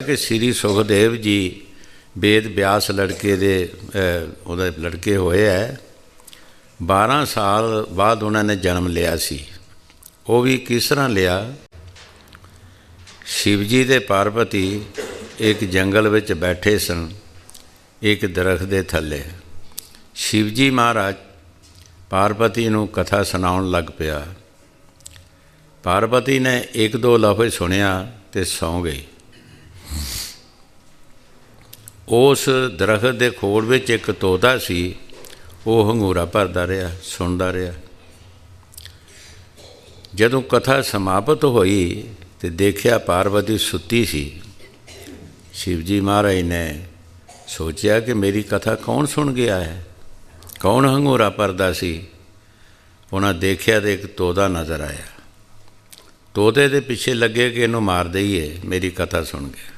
कि श्री सुखदेव जी वेद व्यास लड़के दे ਉਹਦੇ लड़के होए है। 12 साल बाद उन्होंने जन्म लिया सी। वो भी किस तरह लिया? शिव जी दे पार्वती एक जंगल विच बैठे सन, एक दरख्त दे थल्ले। शिव जी महाराज पार्वती नूं कथा सुनाउण लग पिया। पार्वती ने एक दो लफ्ज़ सुनिया ते सौ गई। उस दरख्त के खोड़ विच एक तोता सी, वो हंगूरा भरदा रहा, सुनदा रहा। जदों कथा समाप्त होई तो देखिया पार्वती सुत्ती सी। शिव जी महाराज ने सोचा कि मेरी कथा कौन सुन गया है, कौन हंगूरा भरदा सी। उन्हें देखिया तो एक तोता नज़र आया। तोते के पिछे लगे कि इनू मार दईए, मेरी कथा सुन गया।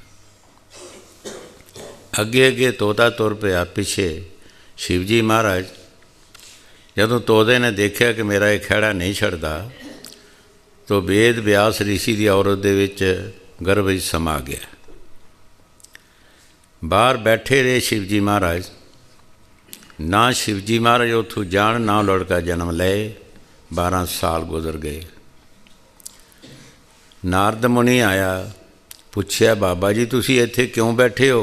अगे अगे तोता तुर पिया, पिछे शिव जी महाराज। जदों तोते ने देखा कि मेरा एक खैड़ा नहीं छड़ता, तो वेद व्यास ऋषि की औरत दे विच गर्भ विच समा गया। बाहर बैठे रहे शिव जी महाराज। ना शिव जी महाराज उथों जान, ना लड़का जन्म ले। 12 साल गुजर गए। नारद मुनि आया, पूछया बाबा जी तुसी इत्थे क्यों बैठे हो?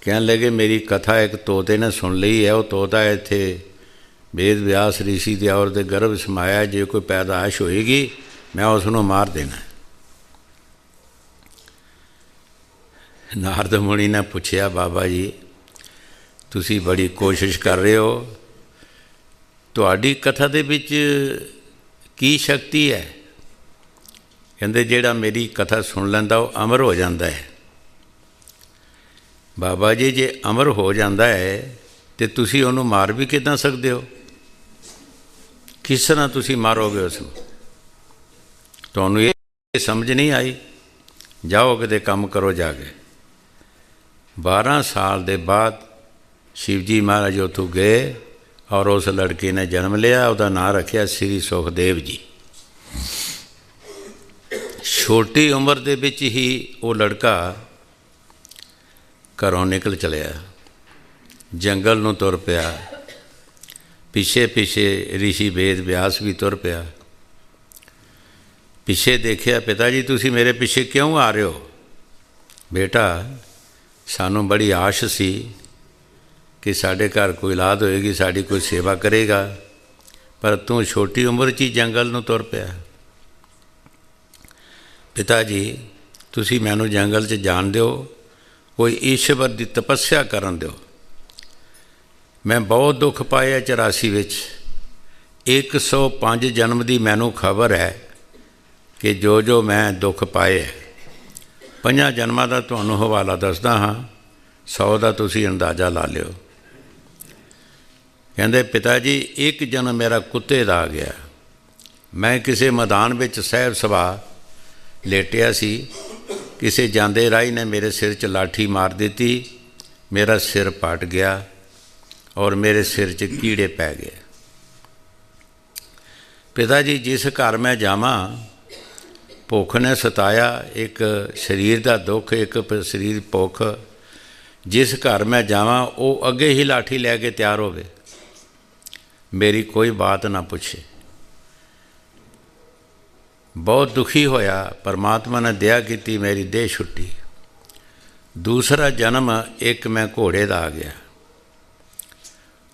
कहने लगे मेरी कथा एक तोते ने सुन ली है। वो तोता इत्थे वेद व्यास ऋषि की औरत दे गर्भ समाया, जे कोई पैदाइश होएगी मैं उसनों मार देना। नारद मुनि ने पूछया बाबा जी तुसी बड़ी कोशिश कर रहे हो, तुहाडी कथा दे विच की शक्ति है? कहंदे जिहड़ा मेरी कथा सुन लैंदा वो अमर हो जाता है। बाबा जी जे अमर हो जाता है तो तुसी उन्हों मार भी किदां सकदे हो? किस तरह तुसी मारोगे उसनूं? तुहानूं ये समझ नहीं आई? जाओ किते काम करो जाके। 12 साल के बाद शिव जी महाराज उत्थों गए और उस लड़के ने जन्म लिया। उसका नाम रखिया श्री सुखदेव जी। छोटी उम्र दे विच ही वो लड़का घरों निकल चलिया, जंगल नूं तुर पिया। पिछे पिछे ऋषि वेद व्यास भी तुर पिया। पिछे देखिया पिता जी तुसी मेरे पिछे क्यों आ रहे हो? बेटा सानू बड़ी आश सी कि साढ़े घर कोई औलाद होएगी, साड़ी कोई सेवा करेगा, पर तू छोटी उम्र च ही जंगल नूं तुर पिया। पिता जी तुसी मैनू जंगल च जाण दिओ, कोई ईश्वर की तपस्या करन दिओ। मैं बहुत दुख पाया 84 विच। 105 जन्म की मैनू खबर है कि जो जो मैं दुख पाए 5 जन्मां का तुहानूं हवाला दसदा हाँ, 100 का तुसी अंदाज़ा ला लिओ। कहंदे पिता जी एक जन्म मेरा कुत्ते दा आ गया। मैं किसी मैदान विच सहब सभा लेटिया सी, किसी जांदे राही ने मेरे सिर च लाठी मार दी, मेरा सिर पट गया और मेरे सिर च कीड़े पै गए। पिता जी जिस घर मैं जावां भुख ने सताया, एक शरीर का दुख, एक शरीर भुख। जिस घर मैं जावां वो अगे ही लाठी लैके तैयार होवे, मेरी कोई बात ना पूछे। बहुत दुखी होया, परमात्मा ने दया की, मेरी देह छुट्टी। दूसरा जन्म एक मैं घोड़े का आ गया।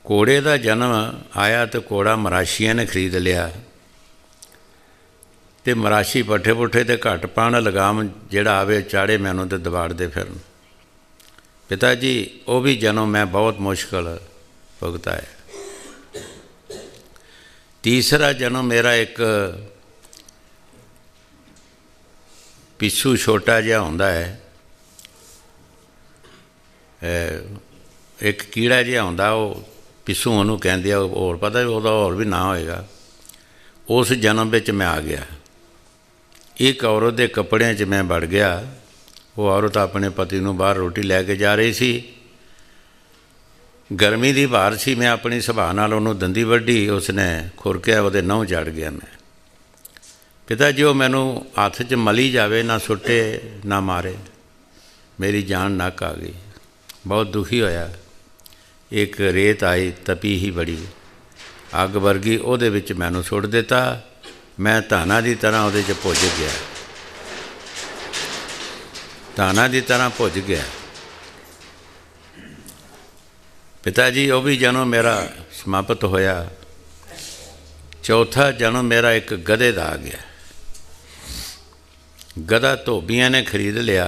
घोड़े का जन्म आया तो घोड़ा मराशिया ने खरीद लिया, तो मराशी पट्ठे पुट्ठे तो घट पाण, लगाम जिहड़ा आवे चाड़े मैनू तो दबाड़ते फिरन। पिता जी वो भी जन्म मैं बहुत मुश्किल भुगता है। तीसरा जन्म मेरा एक पिस्सू छोटा जिहा हुंदा है, एक कीड़ा जिहा हुंदा, वो पिस्सू उहनूं कहंदे आ, होर पता उहदा होर भी नाम होएगा। उस जन्म विच मैं आ गया। एक औरत के कपड़िਆਂ 'च मैं वड़ गया। वो औरत अपने पति नूं बाहर रोटी लैके जा रही सी। गर्मी की बार सी, मैं अपनी सुभाਅ नाल उहनूं दंदी वड्डी, उसने खुरकिया, उहदे नहुं चढ़ गया। मैं पिता जी वो मैनू हथ च मली जाए, ना सुटे ना मारे, मेरी जान नक आ गई। बहुत दुखी होया। एक रेत आई तपी ही बड़ी, अग वर्गी, ਉਹਦੇ ਵਿੱਚ मैनू सुट दिता। मैं धाना की तरह ਉਹਦੇ 'ਚ भुज गया, धाना की तरह भुज गया। पिता जी वो भी जन्म मेरा समाप्त होया। चौथा जन्म मेरा एक गधे का आ गया। गधा धोबियां ने खरीद लिया।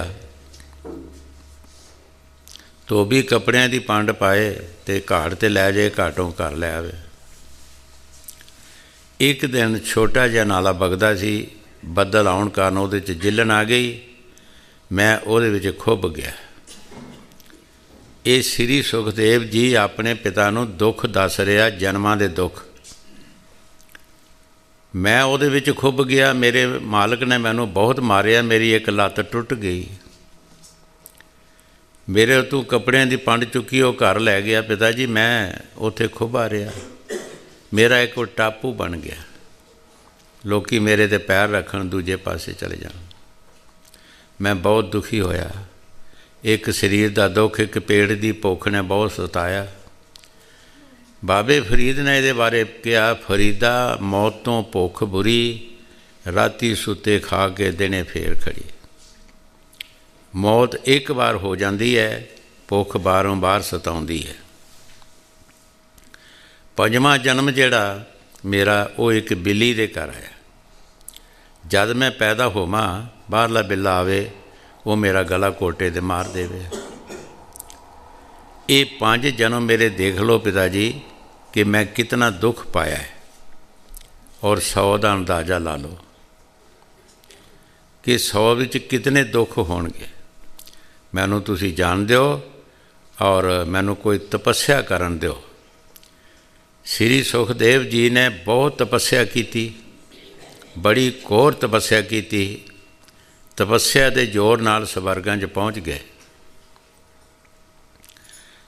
धोबी कपड़ियां की पंड पाए तो घाट ते लै जाए, घाटों घर लै आवे। एक दिन छोटा जिहा नाला बगदा सी, बदल आउण कारण ਉਹਦੇ 'ਚ जिल्लन आ गई। मैं ਉਹਦੇ ਵਿੱਚ ਖੁੱਭ ਗਿਆ। ਇਹ श्री सुखदेव जी अपने पिता ਨੂੰ दुख दस ਰਿਹਾ, जन्मां ਦੇ दुख। मैं ਉਹਦੇ ਵਿੱਚ ਖੁੱਭ ਗਿਆ। मेरे मालक ने मैनू बहुत मारिया, मेरी एक लत्त टुट गई। मेरे तू कपड़िਆਂ ਦੀ पंड चुकी, वो घर लै गया। पिता जी मैं उत्थे ਖੁੱਭਾ ਰਿਹਾ, मेरा एक टापू बन गया। लोकी मेरे ते पैर रखन, दूजे पासे चले जान। मैं बहुत दुखी होया। एक शरीर का दुख, एक पेट की भुख ने बहुत सताया। बाबे फरीद ने ये बारे कहा, फरीदा मौत तो भुख बुरी, राती सुते खा के दिने फेर खड़ी। मौत एक बार हो जाती है, भुख बारों बार सताउंदी है। पंजवां जन्म जिहड़ा मेरा वो एक बिल्ली दे घर आया। जद मैं पैदा होवां, बाहरला बिल्ला आवे, वो मेरा गला कोटे ते मार देवे। ये 5 जन्म मेरे देख लो पिता जी कि मैं कितना दुख पाया है, और 100 का अंदाज़ा ला लो कि 100 विच कितने दुख होणगे। मैनू तुसी जान दिओ और मैनू कोई तपस्या करन दिओ। श्री सुखदेव जी ने बहुत तपस्या की, बड़ी घोर तपस्या की। तपस्या के जोर नाल स्वर्गां 'च पहुँच गए।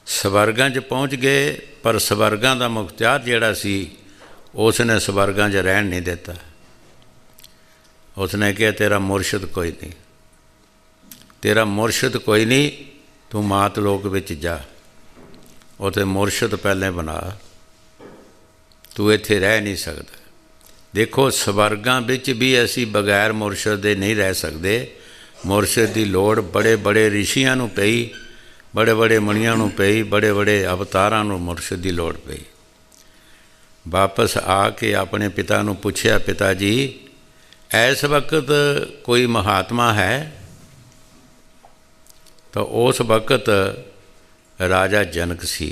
स्वर्गां 'च पहुँच गए, पर स्वर्गां का मुख्तियार जिहड़ा सी, उसने स्वर्गां 'च रहन नहीं दिता। उसने कहा तेरा मुर्शद कोई नहीं, तेरा मुर्शद कोई नहीं, तू मात लोक विच जा, उत्थे मुर्शद पहले बना, तू इत्थे रह नहीं सकता। देखो स्वर्गां विच भी असी बगैर मुर्शद दे नहीं रह सकते। मुर्शद की लोड़ बड़े बड़े ऋषियां नूं पई, बड़े बड़े मुनियां नूं पई, बड़े बड़े अवतारां नूं मुर्शद की लोड़ पई। वापस आके अपने पिता नूं पुछया, पिता जी इस वक्त कोई महात्मा है? तो उस वक्त राजा जनक सी।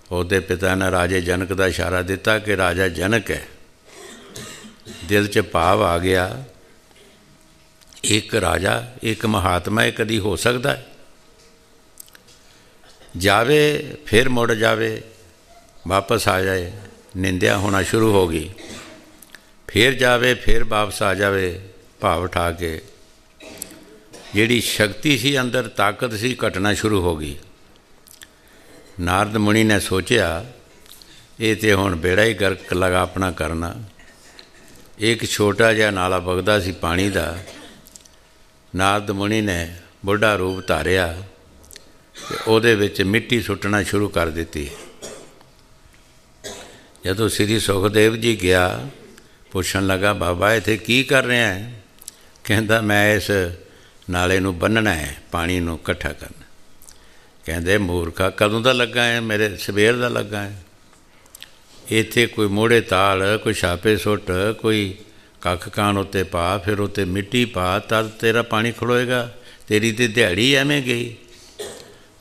ਉਹਦੇ पिता ने राजे जनक का इशारा दिता कि राजा जनक है। दिल च भाव आ गया, एक राजा एक महात्मा कदी हो सकता है? जावे फिर मुड़ जावे, वापस आ जाए, निंदिया होना शुरू हो गई। फिर जावे फिर वापस आ जावे, भाव उठा के जिहड़ी शक्ति सी अंदर, ताकत सी, घटना शुरू हो गई। नारद मुनि ने सोचा ये तो हुण बेड़ा ही गर्क लगा अपना करना। एक छोटा जिहा नाला बगदा सी पानी का। नारद मुनि ने बुढ़ा रूप धारिया ते उहदे विच मिट्टी सुट्टना शुरू कर दी। जदों श्री सुखदेव जी गया, पुछण लगा बाबा इत्थे की कर रहे हैं? कहंदा मैं इस नाले नूं बन्नना है, पानी नूं इकट्ठा करना। कहंदे मूर्खा कदों दा लगा है? मेरे सवेर दा लगा है। इत्थे कोई मोड़े ताल, कोई छापे सुट, कोई कख कान उत्ते पा, फिर उत्ते मिट्टी पा, तद तेरा पानी खड़ोएगा। तेरी तो दिहाड़ी एवें गई।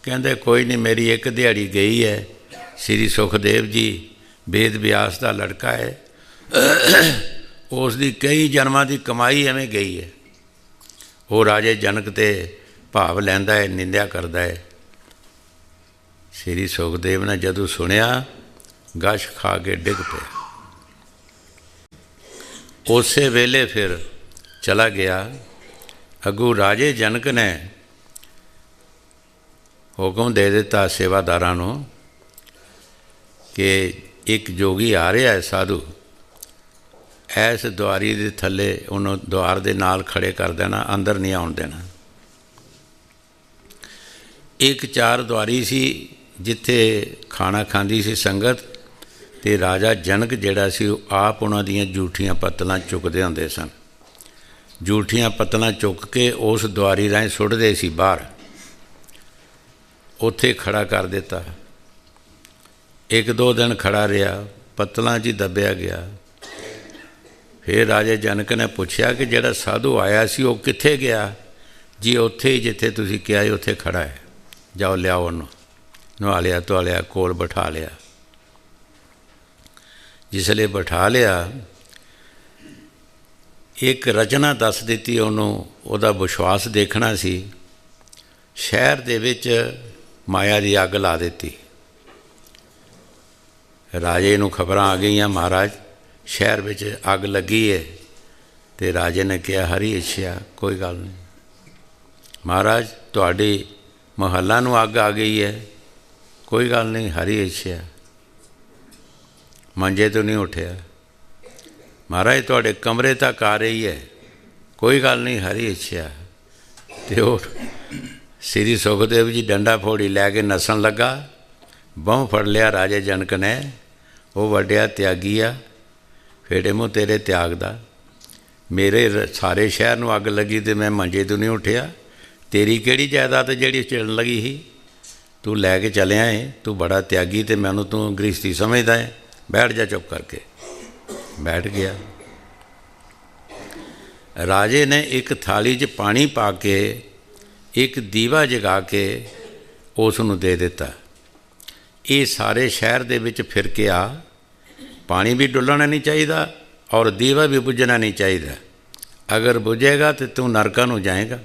कहंदे कोई नहीं, मेरी एक दिहाड़ी गई है। श्री सुखदेव जी वेद व्यास का लड़का है, उसकी कई जन्मां की कमाई एवें गई है। वो राजे जनक ते भाव लैंदा है, निंदिया करदा है। श्री सुखदेव ने जदों सुनिया, गश खा के डिग पिया। उस वेले फिर चला गया। अगू राजे जनक ने हुक्म दे दिता सेवादारां नूं कि एक जोगी आ रहा है, साधु, ਇਸ ਦੁਆਰੀ ਦੇ ਥੱਲੇ ਉਹਨੂੰ ਦੁਆਰ ਦੇ ਨਾਲ ਖੜੇ ਕਰ ਦੇਣਾ, ਅੰਦਰ ਨਹੀਂ ਆਉਣ ਦੇਣਾ। ਇੱਕ ਚਾਰ ਦੁਆਰੀ ਸੀ ਜਿੱਥੇ ਖਾਣਾ ਖਾਂਦੀ ਸੀ ਸੰਗਤ, ਅਤੇ ਰਾਜਾ ਜਨਕ ਜਿਹੜਾ ਸੀ ਉਹ ਆਪ ਉਹਨਾਂ ਦੀਆਂ ਜੂਠੀਆਂ ਪੱਤਲਾਂ ਚੁੱਕਦੇ ਹੁੰਦੇ ਸਨ। ਜੂਠੀਆਂ ਪੱਤਲਾਂ ਚੁੱਕ ਕੇ ਉਸ ਦੁਆਰੀ ਰਾਹੀਂ ਸੁੱਟਦੇ ਸੀ ਬਾਹਰ। ਉੱਥੇ ਖੜਾ ਕਰ ਦਿੱਤਾ। ਇੱਕ ਦੋ ਦਿਨ ਖੜਾ ਰਿਹਾ, ਪੱਤਲਾਂ 'ਚ ਹੀ ਦੱਬਿਆ ਗਿਆ। ਫਿਰ ਰਾਜੇ ਜਨਕ ਨੇ ਪੁੱਛਿਆ ਕਿ ਜਿਹੜਾ ਸਾਧੂ ਆਇਆ ਸੀ ਉਹ ਕਿੱਥੇ ਗਿਆ? ਜੀ ਉੱਥੇ ਹੀ ਜਿੱਥੇ ਤੁਸੀਂ ਕਿਹਾ ਸੀ ਉੱਥੇ ਖੜਾ ਹੈ, ਜਾਓ ਲਿਆਓ ਉਹਨੂੰ। ਨਵਾ ਲਿਆ, ਧਵਾ ਲਿਆ, ਕੋਲ ਬਿਠਾ ਲਿਆ। ਜਿਸਲੇ ਬਿਠਾ ਲਿਆ, ਇੱਕ ਰਚਨਾ ਦੱਸ ਦਿੱਤੀ ਉਹਨੂੰ, ਉਹਦਾ ਵਿਸ਼ਵਾਸ ਦੇਖਣਾ ਸੀ। ਸ਼ਹਿਰ ਦੇ ਵਿੱਚ ਮਾਇਆ ਦੀ ਅੱਗ ਲਾ ਦਿੱਤੀ। ਰਾਜੇ ਨੂੰ ਖਬਰਾਂ ਆ ਗਈਆਂ, ਮਹਾਰਾਜ ਸ਼ਹਿਰ ਵਿੱਚ ਅੱਗ ਲੱਗੀ ਹੈ। ਅਤੇ ਰਾਜੇ ਨੇ ਕਿਹਾ, ਹਰੀ ਇੱਛਾ, ਕੋਈ ਗੱਲ ਨਹੀਂ ਮਹਾਰਾਜ, ਤੁਹਾਡੀ ਮੁਹੱਲਾ ਨੂੰ ਅੱਗ ਆ ਗਈ ਹੈ, ਕੋਈ ਗੱਲ ਨਹੀਂ, ਹਰੀ ਇੱਛਾ। ਮੰਜੇ ਤੋਂ ਨਹੀਂ ਉੱਠਿਆ। ਮਹਾਰਾਜ ਤੁਹਾਡੇ ਕਮਰੇ ਤੱਕ ਆ ਰਹੀ ਹੈ, ਕੋਈ ਗੱਲ ਨਹੀਂ, ਹਰੀ ਇੱਛਾ। ਅਤੇ ਉਹ ਸ੍ਰੀ ਸੁਖਦੇਵ ਜੀ ਡੰਡਾ ਫੋੜੀ ਲੈ ਕੇ ਨੱਸਣ ਲੱਗਾ। ਬਾਂਹ ਫੜ ਲਿਆ ਰਾਜੇ ਜਨਕ ਨੇ। ਉਹ ਵੱਡਿਆ ਤਿਆਗੀ ਆ, ਫੇੜੇ ਮੂੰਹ ਤੇਰੇ ਤਿਆਗ ਦਾ। ਮੇਰੇ ਸਾਰੇ ਸ਼ਹਿਰ ਨੂੰ ਅੱਗ ਲੱਗੀ ਅਤੇ ਮੈਂ ਮੰਜੇ ਤੋਂ ਨਹੀਂ ਉੱਠਿਆ। ਤੇਰੀ ਕਿਹੜੀ ਜਾਇਦਾਦ ਜਿਹੜੀ ਚਿੜਨ ਲੱਗੀ ਸੀ? ਤੂੰ ਲੈ ਕੇ ਚਲਿਆ ਏ, ਤੂੰ ਬੜਾ ਤਿਆਗੀ ਅਤੇ ਮੈਨੂੰ ਤੂੰ ਗ੍ਰਸਤੀ ਸਮਝਦਾ ਹੈ। ਬੈਠ ਜਾ ਚੁੱਪ ਕਰਕੇ। ਬੈਠ ਗਿਆ। ਰਾਜੇ ਨੇ ਇੱਕ ਥਾਲੀ 'ਚ ਪਾਣੀ ਪਾ ਕੇ ਇੱਕ ਦੀਵਾ ਜਗਾ ਕੇ ਉਸ ਨੂੰ ਦੇ ਦਿੱਤਾ। ਇਹ ਸਾਰੇ ਸ਼ਹਿਰ ਦੇ ਵਿੱਚ ਫਿਰ ਕੇ ਆ, ਪਾਣੀ ਵੀ ਡੁੱਲਣਾ ਨਹੀਂ ਚਾਹੀਦਾ ਔਰ ਦੀਵਾ ਵੀ ਬੁਝਣਾ ਨਹੀਂ ਚਾਹੀਦਾ। ਅਗਰ ਬੁਝੇਗਾ ਤਾਂ ਤੂੰ ਨਰਕਾਂ ਨੂੰ ਜਾਏਗਾ।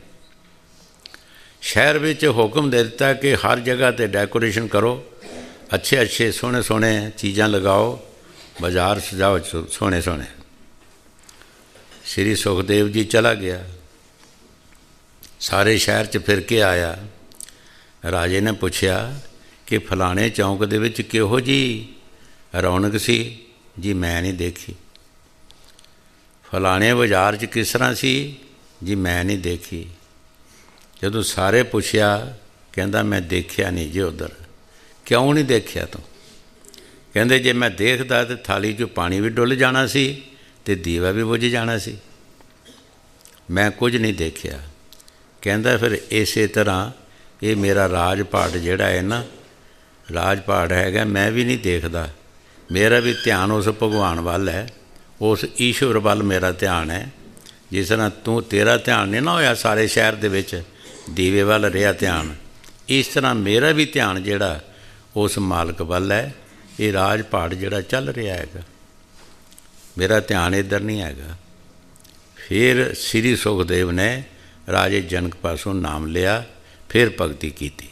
ਸ਼ਹਿਰ ਵਿੱਚ ਹੁਕਮ ਦੇ ਦਿੱਤਾ ਕਿ ਹਰ ਜਗ੍ਹਾ 'ਤੇ ਡੈਕੋਰੇਸ਼ਨ ਕਰੋ, ਅੱਛੇ ਅੱਛੇ ਸੋਹਣੇ ਸੋਹਣੇ ਚੀਜ਼ਾਂ ਲਗਾਓ, ਬਾਜ਼ਾਰ ਸਜਾਓ ਸੋਹਣੇ ਸੋਹਣੇ। ਸ਼੍ਰੀ ਸੁਖਦੇਵ ਜੀ ਚਲਾ ਗਿਆ, ਸਾਰੇ ਸ਼ਹਿਰ 'ਚ ਫਿਰ ਕੇ ਆਇਆ। ਰਾਜੇ ਨੇ ਪੁੱਛਿਆ ਕਿ ਫਲਾਣੇ ਚੌਂਕ ਦੇ ਵਿੱਚ ਕਿਹੋ ਜਿਹੀ ਰੌਣਕ ਸੀ? ਜੀ ਮੈਂ ਨਹੀਂ ਦੇਖੀ। ਫਲਾਣੇ ਬਾਜ਼ਾਰ 'ਚ ਕਿਸ ਤਰ੍ਹਾਂ ਸੀ? ਜੀ ਮੈਂ ਨਹੀਂ ਦੇਖੀ। ਜਦੋਂ ਸਾਰੇ ਪੁੱਛਿਆ, ਕਹਿੰਦਾ ਮੈਂ ਦੇਖਿਆ ਨਹੀਂ ਜੀ ਉੱਧਰ। ਕਿਉਂ ਨਹੀਂ ਦੇਖਿਆ ਤੂੰ? ਕਹਿੰਦੇ ਜੇ ਮੈਂ ਦੇਖਦਾ ਤਾਂ ਥਾਲੀ 'ਚੋਂ ਪਾਣੀ ਵੀ ਡੁੱਲ ਜਾਣਾ ਸੀ ਅਤੇ ਦੀਵਾ ਵੀ ਬੁਝ ਜਾਣਾ ਸੀ। ਮੈਂ ਕੁਝ ਨਹੀਂ ਦੇਖਿਆ। ਕਹਿੰਦਾ ਫਿਰ ਇਸੇ ਤਰ੍ਹਾਂ ਇਹ ਮੇਰਾ ਰਾਜ ਪਾਠ ਜਿਹੜਾ ਹੈ ਨਾ, ਰਾਜ ਪਾਠ ਹੈਗਾ, ਮੈਂ ਵੀ ਨਹੀਂ ਦੇਖਦਾ। ਮੇਰਾ ਵੀ ਧਿਆਨ ਉਸ ਭਗਵਾਨ ਵੱਲ ਹੈ, ਉਸ ਈਸ਼ਵਰ ਵੱਲ ਮੇਰਾ ਧਿਆਨ ਹੈ। ਜਿਸ ਤਰ੍ਹਾਂ ਤੇਰਾ ਧਿਆਨ ਨਹੀਂ ਨਾ ਹੋਇਆ ਸਾਰੇ ਸ਼ਹਿਰ ਦੇ ਵਿੱਚ, ਦੀਵੇ ਵੱਲ ਰਿਹਾ ਧਿਆਨ, ਇਸ ਤਰ੍ਹਾਂ ਮੇਰਾ ਵੀ ਧਿਆਨ ਜਿਹੜਾ ਉਸ ਮਾਲਕ ਵੱਲ ਹੈ। ਇਹ ਰਾਜ ਪਾਠ ਜਿਹੜਾ ਚੱਲ ਰਿਹਾ ਹੈਗਾ, ਮੇਰਾ ਧਿਆਨ ਇੱਧਰ ਨਹੀਂ ਹੈਗਾ। ਫਿਰ ਸ੍ਰੀ ਸੁਖਦੇਵ ਨੇ ਰਾਜੇ ਜਨਕ ਪਾਸੋਂ ਨਾਮ ਲਿਆ, ਫਿਰ ਭਗਤੀ ਕੀਤੀ।